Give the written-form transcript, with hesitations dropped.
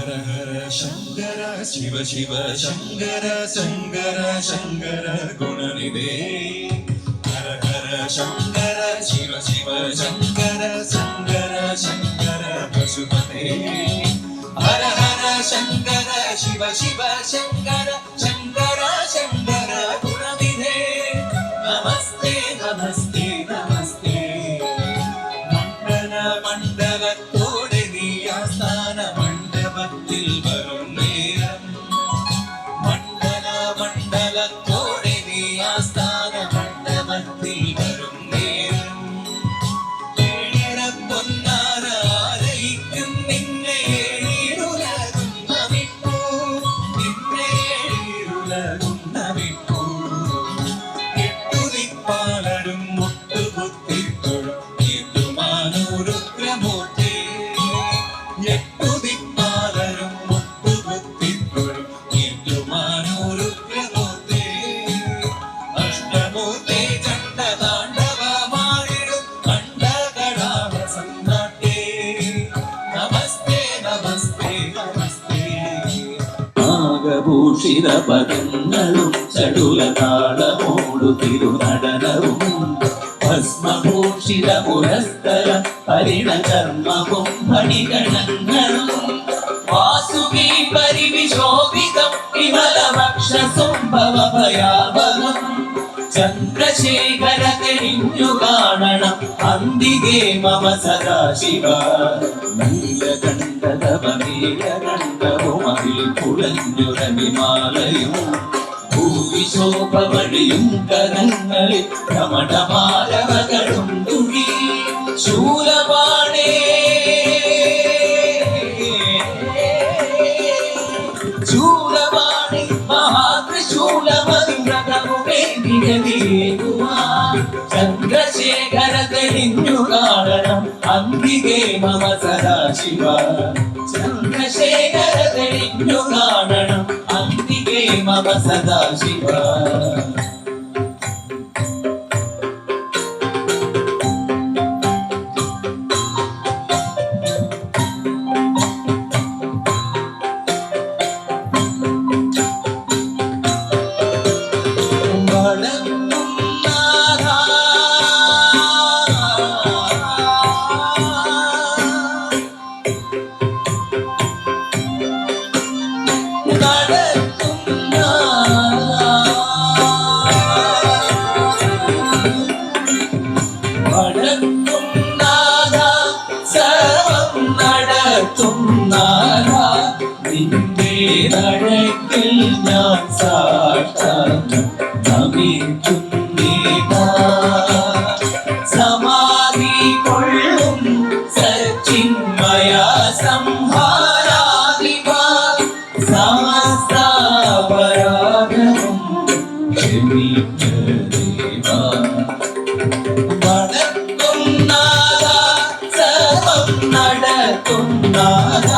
ഹര ഹര ശങ്കര ശിവ ശിവ ശങ്കര ശങ്കര ശങ്കര ഗുണനിധേ ഹര ഹര ശങ്കര ശിവ ശിവ ശങ്കര ശങ്കര ശങ്കര പശുപതേ ഹര ഹര ശങ്കര ശിവ ശിവ ശങ്കര ശങ്കര ശങ്കര ഗുണനിധേ നമസ്തേ നമസ്തേ നമസ്തേ മണ്ഡല മണ്ഡലത്തോടെ നീ ആസ്ഥാന മണ്ഡപത്തിൽ വരും നേരം മണ്ഡല മണ്ഡലത്തോടെ നീ ആസ്ഥാന മണ്ഡപത്തിൽ വരും നേരം ഏഴര പൊന്നാര ആരയിക്കും നിന്നെ ഏഴിരുലകും നമിപ്പൂ നിന്നെ ഏഴിരുലകും നമിപ്പൂ എട്ടുതിപ്പാലരും മുട്ടുകുത്തിക്കൊഴും ഏറ്റുമാനൂരുഗ്രമൂർത്തി എട്ടുതിപ്പാലരും മുട്ടുകുത്തിക്കൊഴും ഏറ്റുമാനൂരുഗ്രമൂർത്തി അഷ്ടമൂർത്തി ചണ്ഡതാണ്ഡവമാടിടും കണ്ഠകടാഹസം നാട്യേ നമസ്തേ നമസ്തേ നമസ്തേ നാഗഭൂഷിത പദങ്ങളും ചടുല താളമോടു തിരുനടനവും ഭസ്മഭൂഷിത പുരസ്തര പരിണകർമ്മവും ഭണിഗണങ്ങളും വാസുകി പരിവിശോഭിതം വിമലവക്ഷസുംഭവഭയാവകം ചന്ദ്രശേഖര തെളിഞ്ഞു കാണണം അന്തികേ മമ സദാശിവ നീലകണ്ഠതവനീലകണ്ഠവും അതിൽ പുളഞ്ഞുരവിമാലയും ഭൂവിശോഭവഴിയും കരങ്ങളിൽ കമടമാലവകളും തുഴി ശൂലപാണേ ശൂലപാണി മഹാത്രിശൂലമതിമൃഗമുമേ ചന്ദ്രശേഖര തെളിഞ്ഞു കാണണം അന്തികേ മമ സദാശിവ ചന്ദ്രശേഖര തെളിഞ്ഞു കാണണം അന്തികേ മമ സദാശിവ നടക്കിൽ ഞാൻ സാക്ഷാത്കാരം നമിക്കുന്നേതാ സമാധി കൊള്ളും സച്ചിന്മയ സംഹാരാധിപ സമസ്താപരാധവും ക്ഷമിക്കദേവാ വണക്കും നാഥ സർവം നടത്തും നാഥ